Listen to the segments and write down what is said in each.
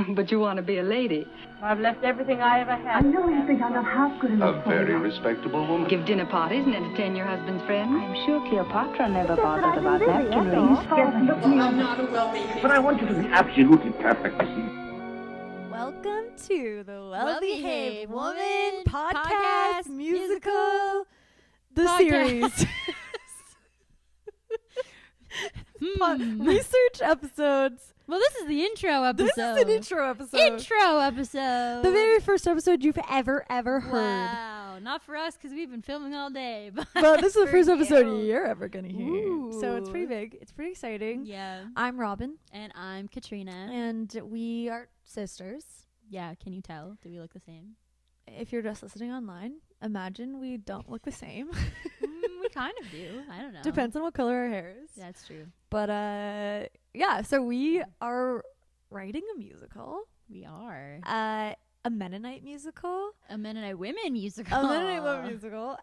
But you want to be a lady. I've left everything I ever had. I know you think I'm not half good enough for you. A very respectable woman. Give dinner parties and entertain your husband's friends. I'm sure Cleopatra never bothered about napkin rings. I'm not a well-behaved. But I want you to be absolutely perfect, you see. Welcome to the Well-Behaved Woman Podcast Podcast Musical, the Podcast. series. Research episodes. Well, this is the intro episode. This is an intro episode. Intro episode. The very first episode you've ever heard. Wow. Not for us because we've been filming all day. But this is the for first episode you. you're ever going to hear. Ooh. So it's pretty big. It's pretty exciting. Yeah. I'm Robyn, And I'm Katrina. and we are sisters. Yeah, can you tell? Do we look the same? If you're just listening online, imagine we don't look the same. We kind of do. I don't know. Depends on what color our hair is. That's true. But yeah, so we are writing a musical, We are. a Mennonite musical, A Mennonite Women musical. a Mennonite Woman musical,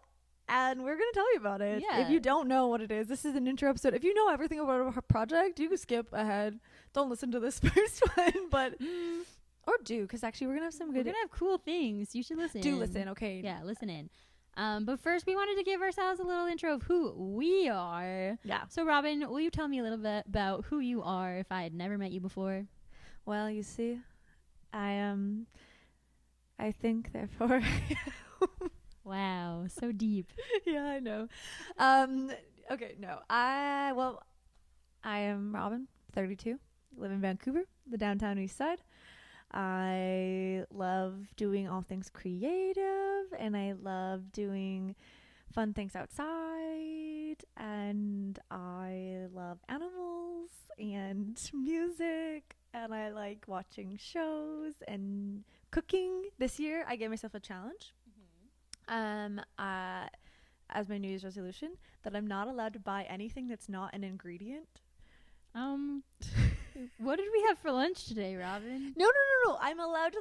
and we're gonna tell you about it. Yeah. If you don't know what it is, this is an intro episode. If you know everything about our project, you can skip ahead. Don't listen to this first one, but or do, because actually we're gonna have some We're good. going to have cool things. You should listen. Do listen, okay? Yeah, listen in. But first, we wanted to give ourselves a little intro of who we are. Yeah. So, Robyn, will you tell me a little bit about who you are if I had never met you before? Well, you see, I think, therefore. Wow, so deep. Yeah, I know. Okay, no. I am Robyn, 32, live in Vancouver, the downtown east side. I love doing all things creative, and I love doing fun things outside, and I love animals and music, and I like watching shows and cooking. This year, I gave myself a challenge. As my New Year's resolution, that I'm not allowed to buy anything that's not an ingredient. What did we have for lunch today, Robyn? No. I'm allowed to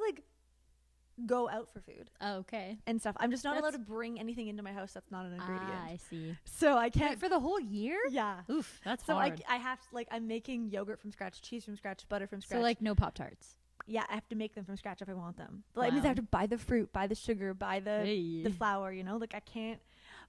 go out for food Oh, okay. and stuff. I'm just not allowed to That's- bring anything into my house that's not an ingredient. I see. So I Wait, can't. for the whole year? Yeah. Oof, that's So hard. I have to, I'm making yogurt from scratch, cheese from scratch, butter from scratch. So, no Pop-Tarts. yeah, I have to make them from scratch if I want them. But that means I Wow. have to buy the fruit, buy the sugar, buy the Hey. flour. I can't.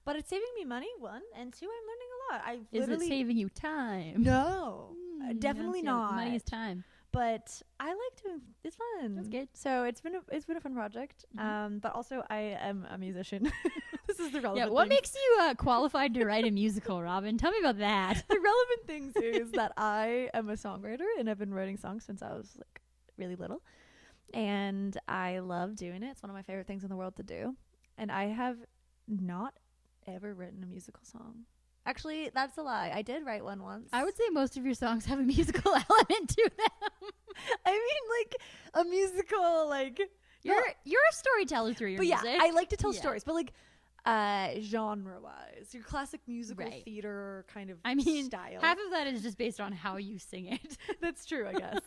But it's saving me money, one, and two, I'm learning a lot. I Is it literally saving you time? no, Mm, definitely that's it. not. Money is time. But I like doing. It's fun. That's good. So it's been a fun project. But also I am a musician. This is the relevant. Yeah, what thing. makes you qualified to write a musical, Robyn? Tell me about that. The relevant things is that I am a songwriter, and I've been writing songs since I was really little, and I love doing it. It's one of my favorite things in the world to do, and I have not ever written a musical song. Actually, that's a lie. I did write one once. I would say most of your songs have a musical element to them. I mean, a musical, You're a storyteller through your But yeah, music. I like to tell Yeah. stories, but genre-wise, your classic musical Right. theater kind of style. half of that is just based on how you sing it. That's true, I guess.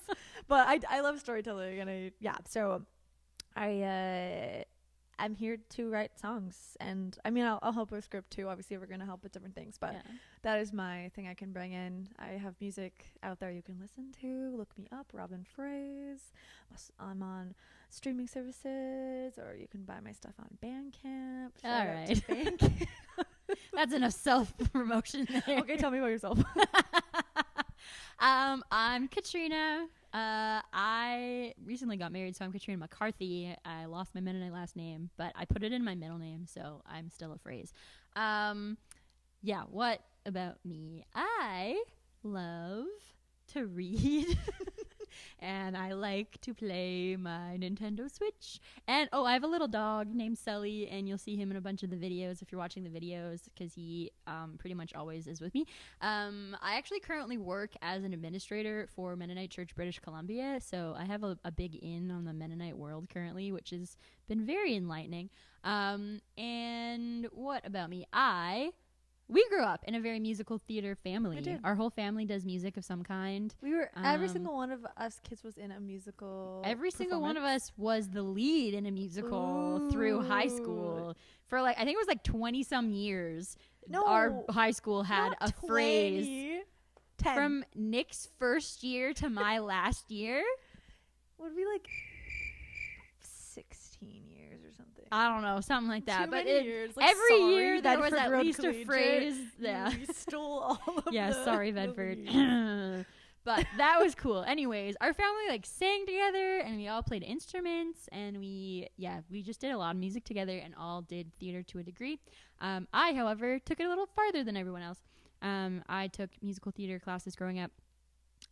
But I love storytelling, and so I'm here to write songs, and I mean I'll help with script too. Obviously, we're gonna help with different things, but Yeah. that is my thing I can bring in. I have music out there you can listen to. Look me up, Robyn Froese. I'm on streaming services, or you can buy my stuff on Bandcamp. All Shout out to right. Bandcamp. That's enough self-promotion there. Okay, tell me about yourself. I'm Katrina. I recently got married, so I'm Katrina McCarthy. I lost my Mennonite last name, but I put it in my middle name, so I'm still a Froese. Yeah, what about me? I love to read. And I like to play my Nintendo Switch. And, I have a little dog named Sully, and you'll see him in a bunch of the videos if you're watching the videos, because he pretty much always is with me. I actually currently work as an administrator for Mennonite Church British Columbia, so I have a big in on the Mennonite world currently, which has been very enlightening. And what about me? We grew up in a very musical theater family. We did. Our whole family does music of some kind. We were every Um, single one of us kids was in a musical. Every single one of performance. us was the lead in a musical through high Ooh. school for I think it was 20 some years. No, our high school had Not a phrase 20. 10. from Nick's first year to my last year. would be like 16 years or something. I don't know, something like that. Too but many years. Like, every sorry, year there was Bedford at Road least a Collegiate. phrase. Yeah. You stole all of Yeah, the sorry, the Bedford. leads. But that was cool. Anyways, our family like sang together and we all played instruments and we just did a lot of music together and all did theater to a degree. I, however, took it a little farther than everyone else. I took musical theater classes growing up.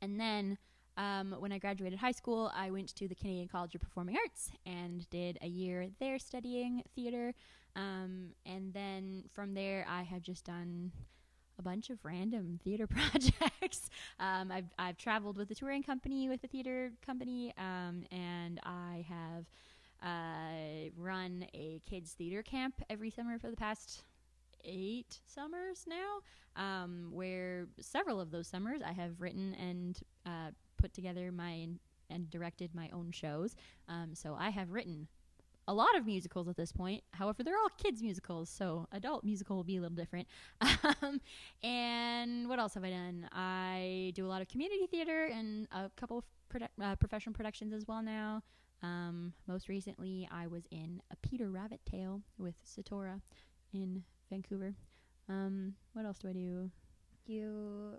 And then when I graduated high school, I went to the Canadian College of Performing Arts and did a year there studying theater. And then from there, I have just done a bunch of random theater projects. I've traveled with a touring company, with a theater company, and I have run a kids theater camp every summer for the past 8 summers now, where several of those summers I have written and put together and directed my own shows. So I have written a lot of musicals at this point. However, they're all kids musicals, so adult musical will be a little different. And what else have I done? I do a lot of community theater and a couple of professional productions as well now. Most recently, I was in A Peter Rabbit Tale with Satora in Vancouver. What else do I do? You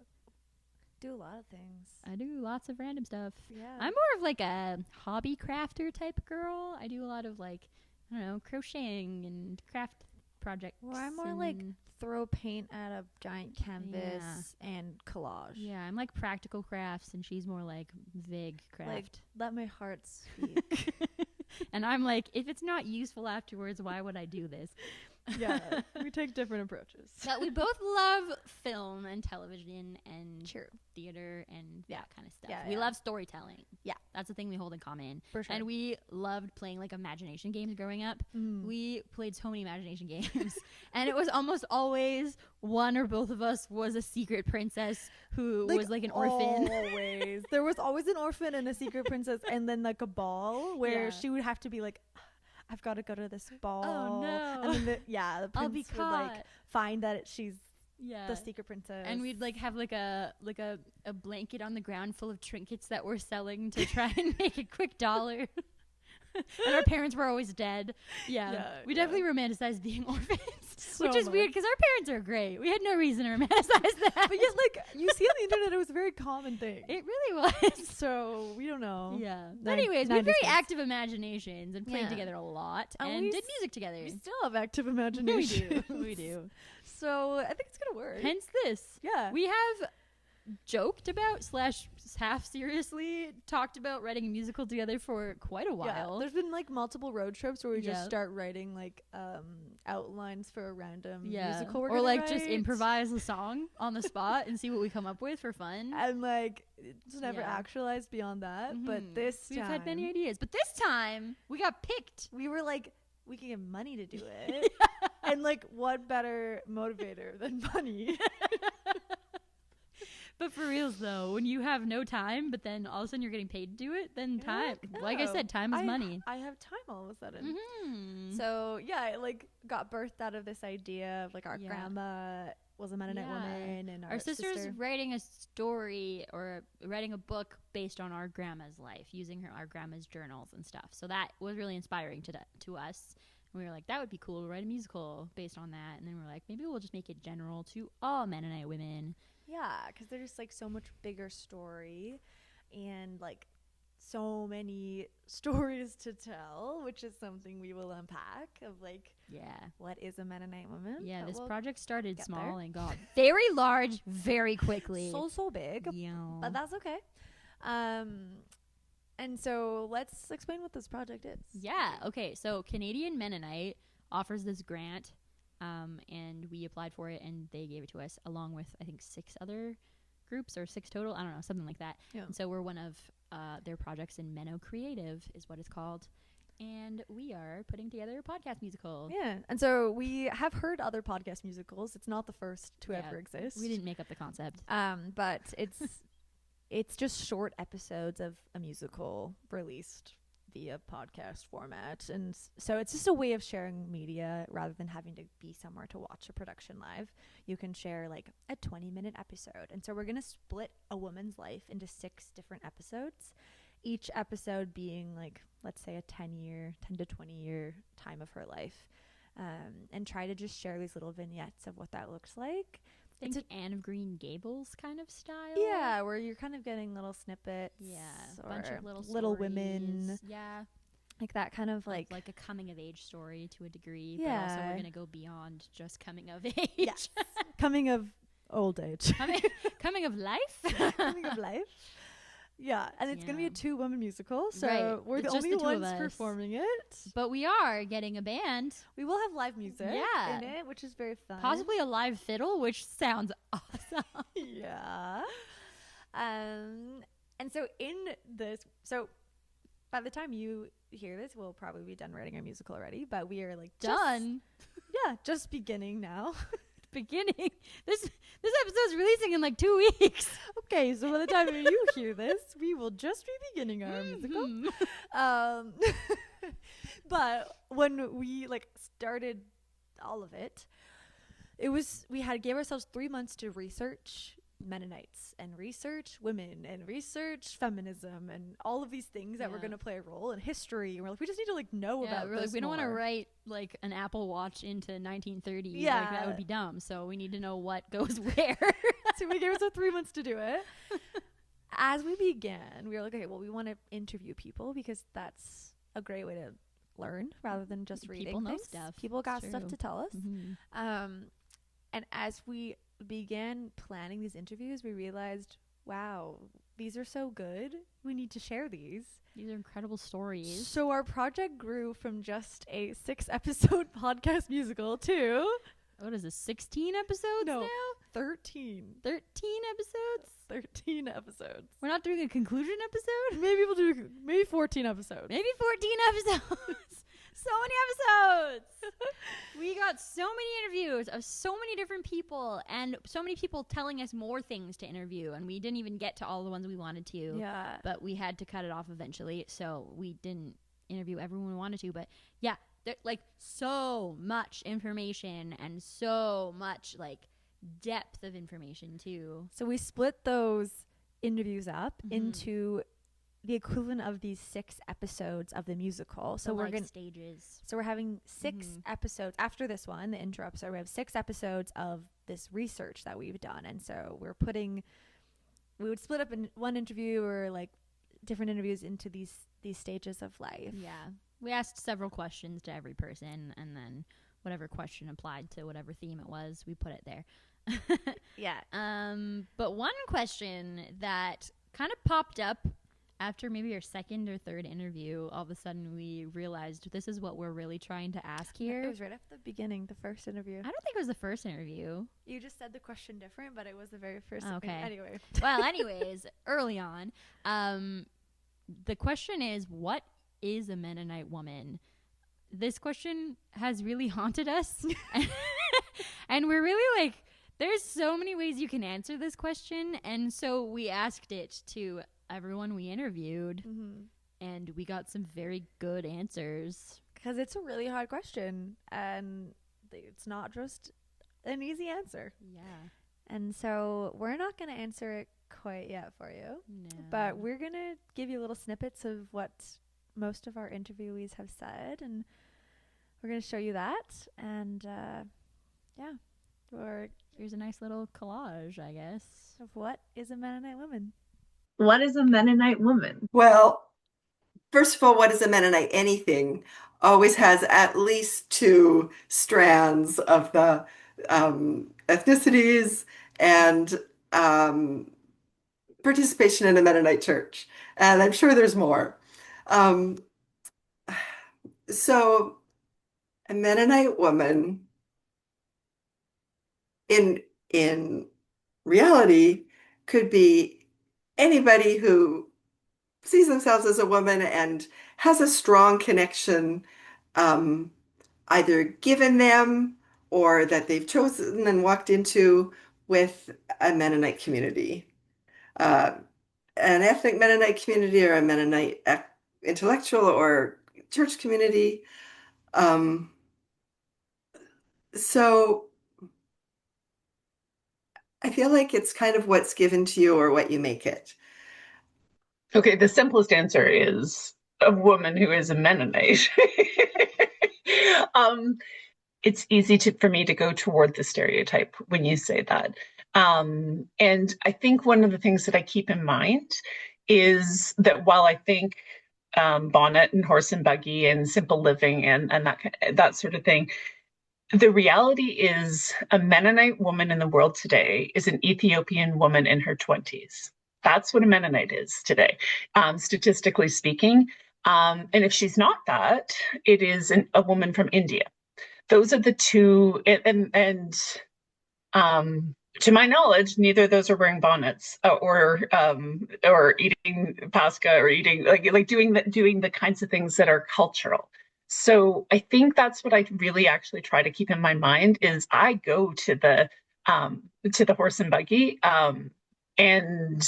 do a lot of things. I do lots of random stuff. Yeah. I'm more of like a hobby crafter type girl. I do a lot of like, I don't know, crocheting and craft projects. Well, I'm more like throw paint at a giant canvas and collage. Yeah, I'm like practical crafts and she's more like vague craft. Like, let my heart speak. And I'm like, if it's not useful afterwards, why would I do this? Yeah, we take different approaches. But we both love film and television and theater and that kind of stuff. We love storytelling. Yeah, that's the thing we hold in common. For sure. And we loved playing like imagination games growing up. We played so many imagination games. And it was almost always one or both of us was a secret princess who was like an orphan. Always. There was always an orphan and a secret princess and then like a ball where she would have to be like, I've got to go to this ball. Oh no! And then the I'll be prince would like find that she's the secret princess. And we'd like have like a blanket on the ground full of trinkets that we're selling to try and make a quick dollar. And our parents were always dead. We definitely romanticized being orphans, which is weird because our parents are great. We had no reason to romanticize that. But yet, like, you see on the internet, it was a very common thing. It really was. So we don't know. Yeah. But anyways, we have very active imaginations and played together a lot and did music together. We still have active imagination. We do. So I think it's gonna work. Hence this. Yeah. We have joked about / half seriously talked about writing a musical together for quite a while. Yeah, there's been like multiple road trips where we just start writing like outlines for a random musical we're or like write. Just improvise a song on the spot and see what we come up with for fun. And like it's never actualized beyond that. But this we've time had many ideas. But this time we got picked. We were like, we can get money to do it. And like what better motivator than money? But for reals though, when you have no time, but then all of a sudden you're getting paid to do it, then time, like I said, time is money. I have time all of a sudden. So yeah, it like got birthed out of this idea of like our grandma was a Mennonite woman, and our sister's writing a story or writing a book based on our grandma's life, using our grandma's journals and stuff. So that was really inspiring to us. And we were like, that would be cool to write a musical based on that. And then we're like, maybe we'll just make it general to all Mennonite women. Yeah, because there's like so much bigger story and like so many stories to tell, which is something we will unpack of like, what is a Mennonite woman? Yeah, but this we'll project started small there. and got very large very quickly. So big. Yeah. But that's okay. And so let's explain what this project is. Yeah, okay. So Canadian Mennonite offers this grant. And we applied for it and they gave it to us along with I think 6 other groups or 6 total, I don't know, something like that. And so we're one of their projects in Menno Creative is what it's called, and we are putting together a podcast musical. And so we have heard other podcast musicals. It's not the first to ever exist. We didn't make up the concept. But it's just short episodes of a musical released via podcast format, and so it's just a way of sharing media rather than having to be somewhere to watch a production live. You can share like a 20-minute episode, and so we're going to split a woman's life into 6 different episodes, each episode being like, let's say a 10 to 20 year time of her life. And try to just share these little vignettes of what that looks like. Think Anne of Green Gables kind of style. Yeah, where you're kind of getting little snippets. Yeah, or bunch of little women. Yeah, like that kind of like a coming of age story to a degree. Yeah. But also we're gonna go beyond just coming of age. Yes. Coming of old age. coming of life. Coming of life. Yeah, and it's gonna be a 2-woman musical, so Right. we're the It's just only the two of ones us. performing it. But we are getting a band, We will have live music Yeah. in it, which is very fun. possibly a live fiddle, which sounds awesome. Yeah. And so in this, so by the time you hear this, we'll probably be done writing our musical already, but we are like Done. just beginning now. Beginning. This episode's releasing in like 2 weeks. Okay, so by the time you hear this, we will just be beginning our musical. Mhm. But when we like started all of it, we gave ourselves 3 months to research Mennonites and research women and research feminism and all of these things that were Yeah. going to play a role in history. And we're like, we just need to like know Yeah, about we're like, this we don't want to more. write like an Apple Watch into 1930. Yeah. Like, that would be dumb. So we need to know what goes where. So we gave ourselves 3 months to do it. As we began, we were like, okay, well, we want to interview people because that's a great way to learn rather than just reading People know things. stuff. People got It's stuff true. to tell us. Mhm. And as we began planning these interviews, we realized, wow, these are so good. We need to share these. These are incredible stories. So our project grew from just a 6-episode podcast musical to What is this, 16 episodes No. now? 13. 13 episodes? 13 episodes. We're not doing a conclusion episode? Maybe we'll do 14 episodes. Maybe 14 episodes. So many episodes. We got so many interviews of so many different people and so many people telling us more things to interview. And we didn't even get to all the ones we wanted to. Yeah. But we had to cut it off eventually. So we didn't interview everyone we wanted to. But yeah, there's like so much information and so much like depth of information too. So we split those interviews up Mhm. into the equivalent of these 6 episodes of the musical. So The we're life going stages. So we're having 6 Mhm. episodes after this one, the intro episode. We have 6 episodes of this research that we've done, and so we would split up in one interview or like different interviews into these stages of life. Yeah. We asked several questions to every person, and then whatever question applied to whatever theme it was, we put it there. Yeah. But one question that kind of popped up after maybe our second or third interview, all of a sudden we realized this is what we're really trying to ask here. It was right at the beginning, the first interview. I don't think it was the first interview. You just said the question different, but it was the very first. Okay. Anyway. Well, anyways, early on, the question is, what is a Mennonite woman? This question has really haunted us. And we're really like, there's so many ways you can answer this question. And so we asked it to everyone we interviewed, and we got some very good answers. Because it's a really hard question, and it's not just an easy answer. Yeah. And so we're not going to answer it quite yet for you. No. But we're going to give you little snippets of what most of our interviewees have said, and we're going to show you that. And or here's a nice little collage, I guess. of what is a Mennonite woman. What is a Mennonite woman? Well, first of all, what is a Mennonite? Anything always has at least 2 strands of the ethnicities and participation in a Mennonite church. And I'm sure there's more. So a Mennonite woman in reality could be anybody who sees themselves as a woman and has a strong connection, either given them or that they've chosen and walked into with a Mennonite community, an ethnic Mennonite community or a Mennonite intellectual or church community. So I feel like it's kind of what's given to you or what you make it. Okay, the simplest answer is a woman who is a Mennonite. um, it's easy for me to go toward the stereotype when you say that. And I think one of the things that I keep in mind is that while I think bonnet and horse and buggy and simple living and that sort of thing, the reality is a Mennonite woman in the world today is an Ethiopian woman in her 20s. That's what a Mennonite is today, statistically speaking. And if she's not that, it is a woman from India. Those are the two, and to my knowledge, neither of those are wearing bonnets or eating pasca or eating like doing the kinds of things that are cultural. So I think that's what I really actually try to keep in my mind is I go to the horse and buggy, and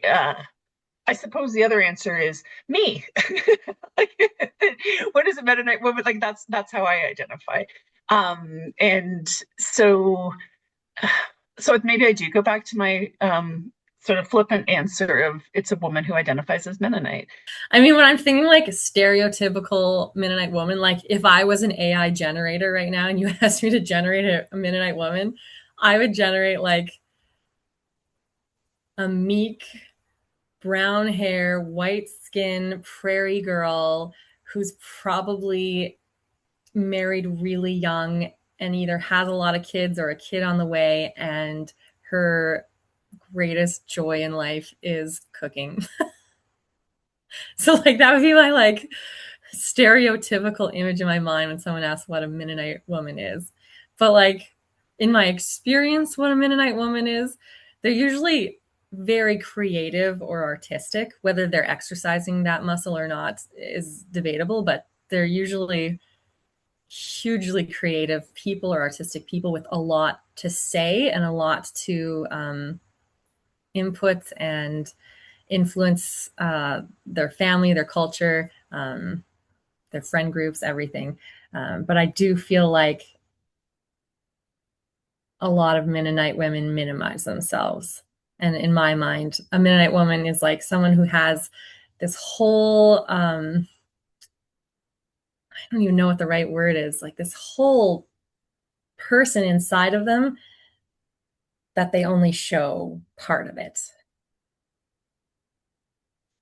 uh, I suppose the other answer is me. What is a Mennonite woman? Like that's how I identify. And so maybe I do go back to my sort of flippant answer of it's a woman who identifies as Mennonite. I mean, when I'm thinking like a stereotypical Mennonite woman, like if I was an AI generator right now and you asked me to generate a Mennonite woman, I would generate like a meek, brown hair, white skin, prairie girl who's probably married really young and either has a lot of kids or a kid on the way, and her greatest joy in life is cooking. So like that would be my like stereotypical image in my mind when someone asks what a Mennonite woman is. But like in my experience, what a Mennonite woman is, they're usually very creative or artistic. Whether they're exercising that muscle or not is debatable, but they're usually hugely creative people or artistic people with a lot to say and a lot to input and influence their family, their culture, their friend groups, everything. But I do feel like a lot of Mennonite women minimize themselves. And in my mind, a Mennonite woman is like someone who has this whole, I don't even know what the right word is, like this whole person inside of them that they only show part of it.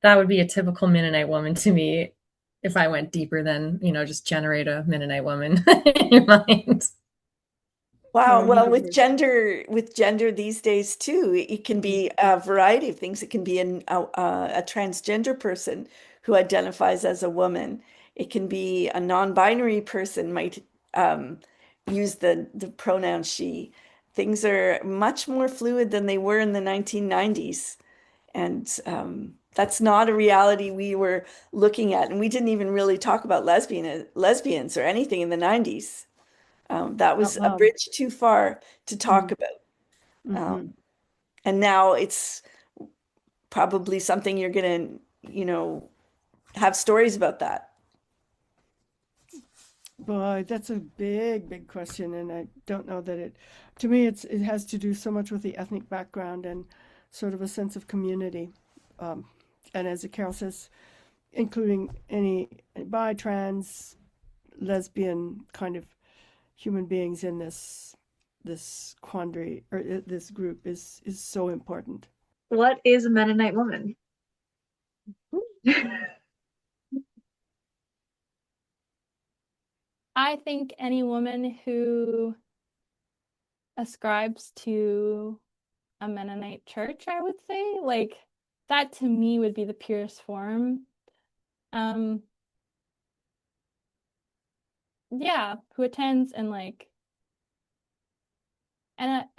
That would be a typical Mennonite woman to me if I went deeper than, just generate a Mennonite woman in your mind. Wow. Well, with gender these days too, it can be a variety of things. It can be a transgender person who identifies as a woman. It can be a non-binary person might use the pronoun she. Things are much more fluid than they were in the 1990s. And that's not a reality we were looking at. And we didn't even really talk about lesbians or anything in the 90s. That was a bridge too far to talk about. And now it's probably something you're going to, have stories about that. Boy, that's a big, big question. And I don't know that to me, it has to do so much with the ethnic background and sort of a sense of community. And as Carol says, including any bi, trans, lesbian kind of human beings in this quandary or this group is so important. What is a Mennonite woman? I think any woman who ascribes to a Mennonite church, I would say, like that to me would be the purest form. Yeah, who attends and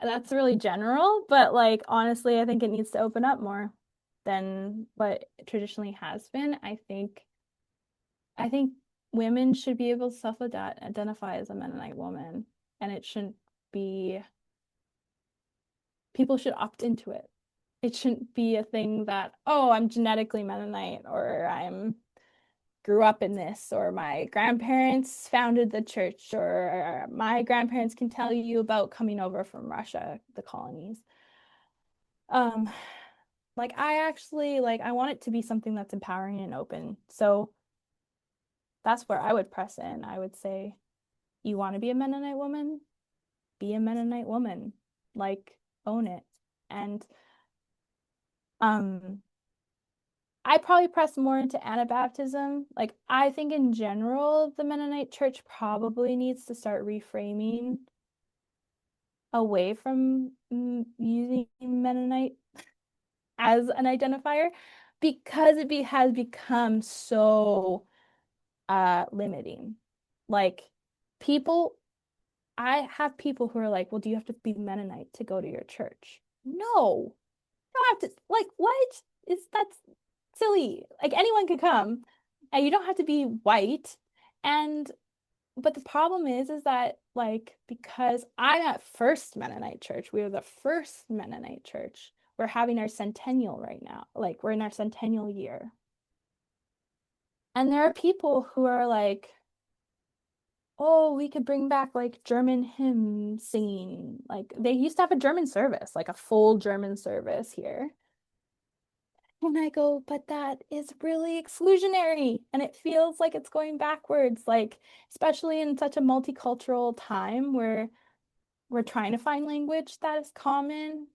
that's really general, but like honestly, I think it needs to open up more than what it traditionally has been. I think women should be able to self-identify as a Mennonite woman, and it shouldn't be, people should opt into it. It shouldn't be a thing that, oh, I'm genetically Mennonite, or I'm grew up in this, or my grandparents founded the church, or my grandparents can tell you about coming over from Russia, the colonies. Like I actually I want it to be something that's empowering and open. So that's where I would press in. I would say, you want to be a Mennonite woman? Be a Mennonite woman. Like, own it. And I probably press more into Anabaptism. Like, I think in general, the Mennonite church probably needs to start reframing away from using Mennonite as an identifier, because it has become so limiting. Like, I have people who are like, well, do you have to be Mennonite to go to your church? No, you don't have to. Like, what? That's silly. Like, anyone could come, and you don't have to be white. But the problem is that, like, because I'm at First Mennonite Church, we are the first Mennonite church. We're having our centennial right now. Like, we're in our centennial year. And there are people who are like, oh, we could bring back like German hymn singing. Like, they used to have a German service, like a full German service here. And I go, but that is really exclusionary. And it feels like it's going backwards, like, especially in such a multicultural time where we're trying to find language that is common.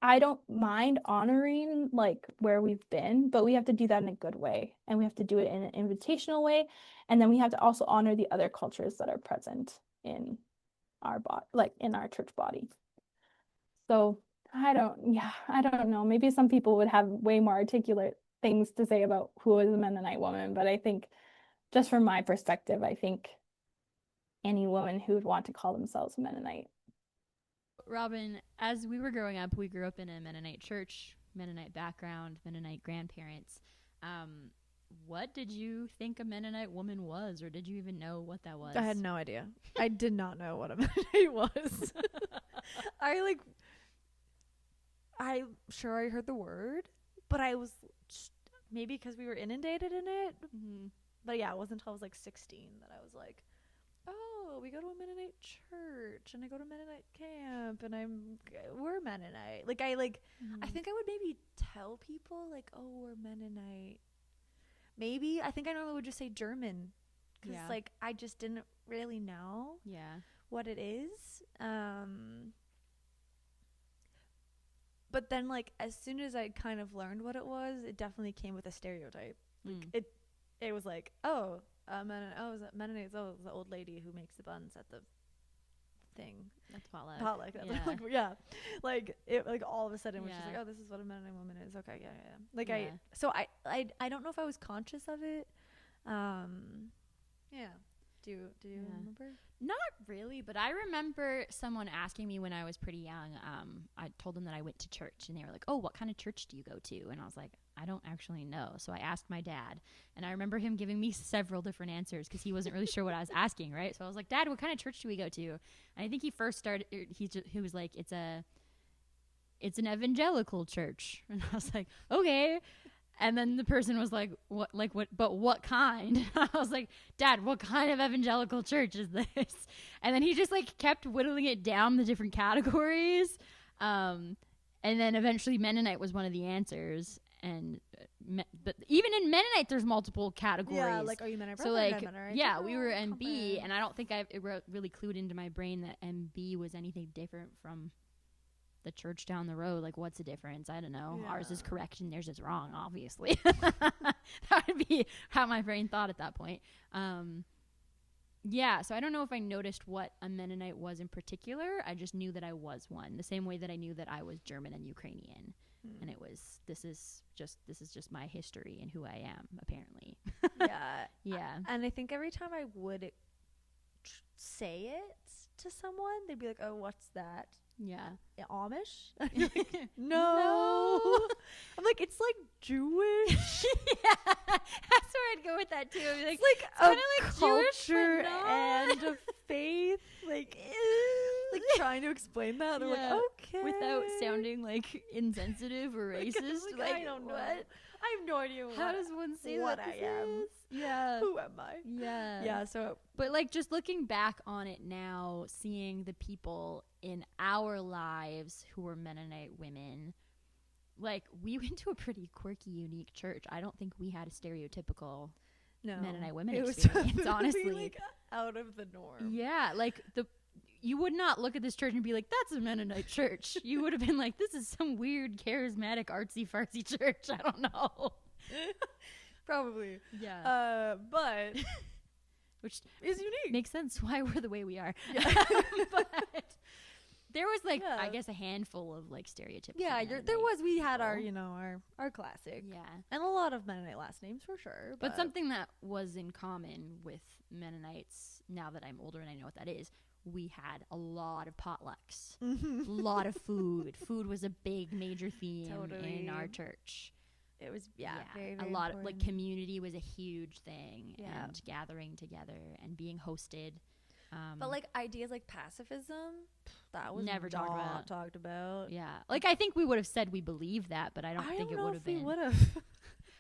I don't mind honoring like where we've been, but we have to do that in a good way. And we have to do it in an invitational way. And then we have to also honor the other cultures that are present in our body, like in our church body. So I don't know. Maybe some people would have way more articulate things to say about who is a Mennonite woman, but I think just from my perspective, I think any woman who would want to call themselves Mennonite. Robyn, as we were growing up, we grew up in a Mennonite church, Mennonite background, Mennonite grandparents. What did you think a Mennonite woman was, or did you even know what that was? I had no idea. I did not know what a Mennonite was. I'm sure I heard the word, but I was maybe because we were inundated in it. Mm-hmm. But yeah, it wasn't until I was like 16 that I was like, oh, we go to a Mennonite church, and I go to Mennonite camp, and we're Mennonite. Like, Mm-hmm. I think I would maybe tell people like, oh, we're Mennonite. Maybe I think I normally would just say German, because like I just didn't really know what it is. But then like as soon as I kind of learned what it was, it definitely came with a stereotype. Like it was like, oh, Mennonite, oh, the old lady who makes the buns at the thing. That's potluck. Like it, like all of a sudden was just like, oh, this is what a Mennonite woman is. Okay, Like I don't know if I was conscious of it. Do you remember? Not really, but I remember someone asking me when I was pretty young. I told them that I went to church, and they were like, oh, what kind of church do you go to? And I was like, I don't actually know. So I asked my dad, and I remember him giving me several different answers because he wasn't really sure what I was asking, right? So I was like, Dad, what kind of church do we go to? And I think he first started, he was like, it's an evangelical church. And I was like, okay. And then the person was like, but what kind? I was like, Dad, what kind of evangelical church is this? And then he just like kept whittling it down the different categories. And then eventually Mennonite was one of the answers. And but even in Mennonite, there's multiple categories. Yeah, like, are you Mennonite? So like, we were MB, and I don't think it really clued into my brain that MB was anything different from the church down the road. Like, what's the difference? I don't know. Ours is correct and theirs is wrong, obviously. That would be how my brain thought at that point. So I don't know if I noticed what a Mennonite was in particular. I just knew that I was one, the same way that I knew that I was German and Ukrainian. And it was, this is just my history and who I am, apparently. And I think every time I would say it to someone, they'd be like, oh, what's that? Amish? Like, no. I'm like, it's like Jewish. That's where I'd go with that too. I'd be like, it's like kind a of like culture Jewish, and a faith. Like trying to explain that. They're like, okay. Without sounding like insensitive or racist. Like, I don't know. What? I have no idea How does one say what that I this am. is? Yeah. Who am I? Yeah. Yeah, so But like just looking back on it now, seeing the people in our lives who were Mennonite women, like we went to a pretty quirky, unique church. I don't think we had a stereotypical Mennonite women experience, honestly. Like out of the norm. Yeah, like you would not look at this church and be like, that's a Mennonite church. You would have been like, this is some weird, charismatic, artsy-fartsy church. I don't know. Probably. Yeah. But which is unique. Makes sense why we're the way we are. Yeah. But there was like, I guess, a handful of like stereotypical. Yeah, we had our, our classic. Yeah. And a lot of Mennonite last names for sure. But something that was in common with Mennonites, now that I'm older and I know what that is, we had a lot of potlucks, a lot of food. Food was a big major theme in our church. It was, very, very a lot important. of like community was a huge thing, Yeah. and gathering together and being hosted. But like ideas like pacifism, that was never talked about. Yeah, like I think we would have said we believe that, but I don't think it would have been. Would have.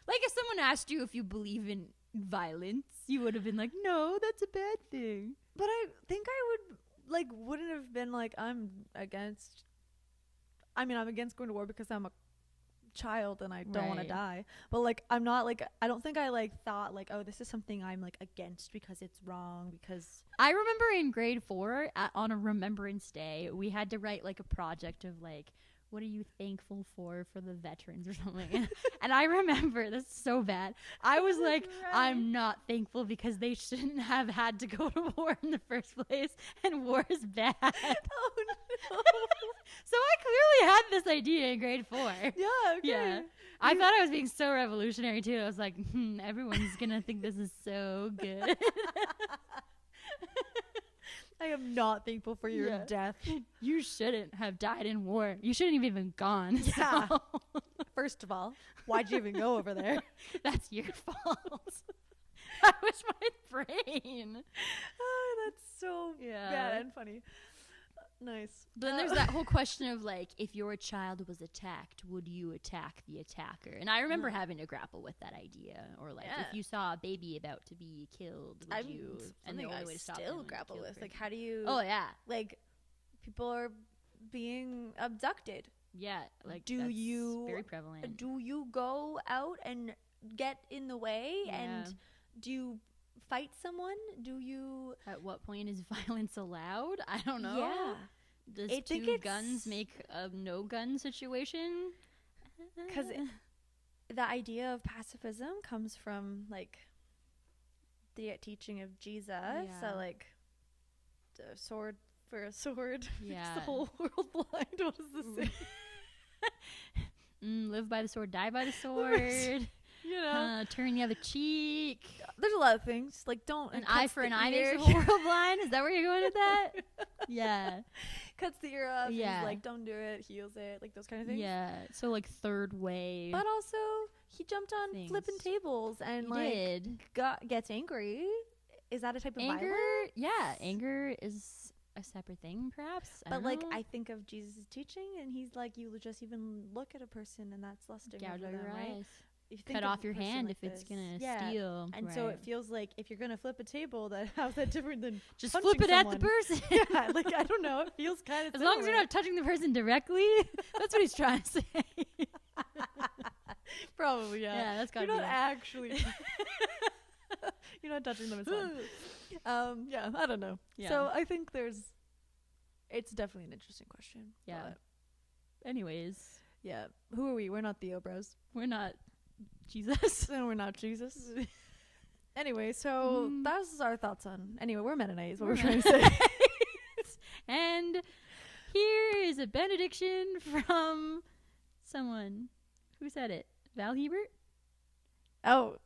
Like if someone asked you if you believe in violence, you would have been like, no, that's a bad thing. But I think I wouldn't have been like, I'm against going to war because I'm a child and I don't want to die. But like, I'm not like, I don't think I like thought like, oh, this is something I'm like against because it's wrong. Because I remember in grade 4 on a Remembrance Day, we had to write like a project of like, what are you thankful for the veterans or something? And I remember, this is so bad. I was like, I'm not thankful because they shouldn't have had to go to war in the first place, and war is bad. Oh no. So I clearly had this idea in grade 4. Yeah, okay. Yeah. I thought I was being so revolutionary too. I was like, everyone's gonna think this is so good. I am not thankful for your death. You shouldn't have died in war. You shouldn't have even gone. Yeah. So. First of all, why'd you even go over there? That's your fault. I wish my brain. Oh, that's so bad and funny. Nice. Then there's that whole question of like, if your child was attacked, would you attack the attacker? And I remember having to grapple with that idea. Or like, if you saw a baby about to be killed, would you? And the only way to stop still them grapple with, like, person. how do you? Oh yeah, like, people are being abducted. Yeah, like do you very prevalent? Do you go out and get in the way and do you fight someone? Do you? At what point is violence allowed? I don't know. Yeah. Does two guns make a no gun situation? Because the idea of pacifism comes from like the teaching of Jesus. So like the sword for a sword makes the whole world blind. What does this say? Live by the sword, die by the sword. You know, turn the other cheek. There's a lot of things. Like, don't an eye for an eye makes the whole world blind. Is that where you're going with that? Yeah, cuts the ear off. Yeah, he's like, don't do it. Heals it. Like those kind of things. Yeah. So like third wave. But also, he jumped on flipping tables and gets angry. Is that a type of anger? violence? Yeah, anger is a separate thing, perhaps. But like, I think of Jesus' teaching, and he's like, you just even look at a person, and that's lusting gouge over out them, your right? eyes. If you think cut of off a your person hand like if it's this. gonna steal. And so it feels like if you're gonna flip a table, that how's that different than just punching flip it someone? at the person? Yeah, like I don't know. It feels kind of as long as you're not touching the person directly. That's what he's trying to say. Probably, yeah. Yeah, that's gotta you're be not actually. You're not touching them. It's fine. Yeah, I don't know. Yeah. So I think it's definitely an interesting question. Yeah. Anyways. Yeah. Who are we? We're not Theo Bros. We're not Jesus. No, we're not Jesus. Anyway, so that's our thoughts on. Anyway, we're Mennonite, is what we're trying to say. And here is a benediction from someone. Who said it? Val Hiebert? Oh.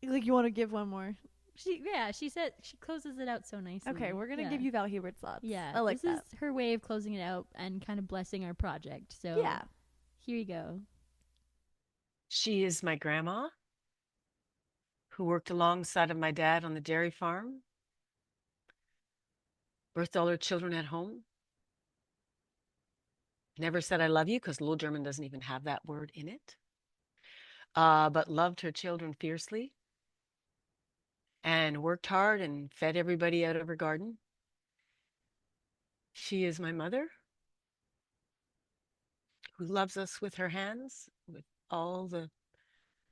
Like, you want to give one more? She said, she closes it out so nicely. Okay, we're going to give you Val Hiebert's thoughts. Yeah. I like this that. is her way of closing it out and kind of blessing our project. So yeah. Here you go. She is my grandma who worked alongside of my dad on the dairy farm, birthed all her children at home, never said I love you because Low German doesn't even have that word in it. but loved her children fiercely and worked hard and fed everybody out of her garden. She is my mother, who loves us with her hands, with all the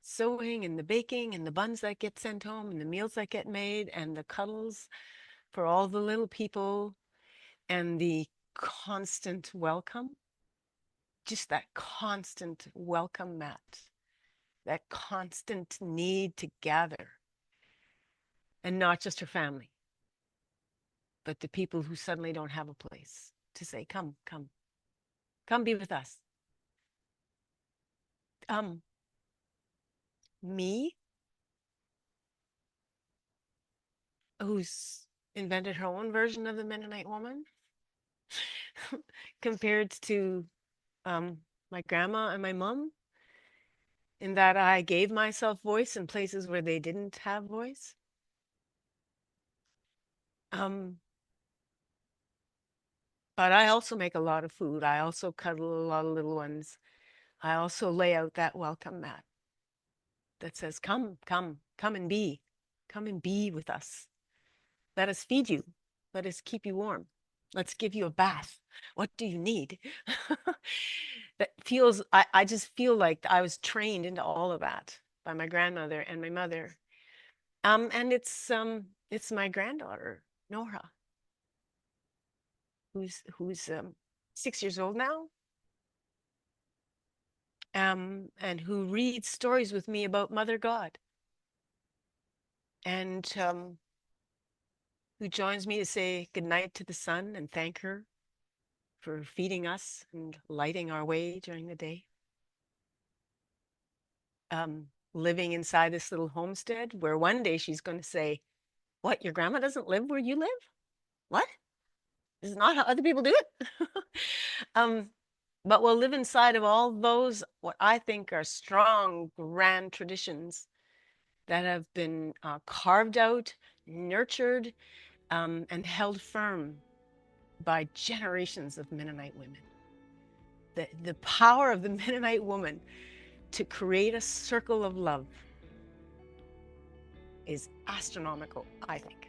sewing and the baking and the buns that get sent home and the meals that get made and the cuddles for all the little people and the constant welcome. Just that constant welcome mat, that constant need to gather. And not just her family, but the people who suddenly don't have a place to say, come, come, come be with us. Me, who's invented her own version of the Mennonite woman, compared to my grandma and my mom, in that I gave myself voice in places where they didn't have voice. But I also make a lot of food. I also cuddle a lot of little ones. I also lay out that welcome mat that says, come, come, come and be. Come and be with us. Let us feed you. Let us keep you warm. Let's give you a bath. What do you need? That feels, I just feel like I was trained into all of that by my grandmother and my mother. And it's my granddaughter, Nora, who's 6 years old now. And who reads stories with me about Mother God. And who joins me to say goodnight to the sun and thank her for feeding us and lighting our way during the day. Living inside this little homestead where one day she's going to say, what, your grandma doesn't live where you live? What? This is not how other people do it? But we'll live inside of all those, what I think are strong, grand traditions that have been carved out, nurtured, and held firm by generations of Mennonite women. The power of the Mennonite woman to create a circle of love is astronomical, I think.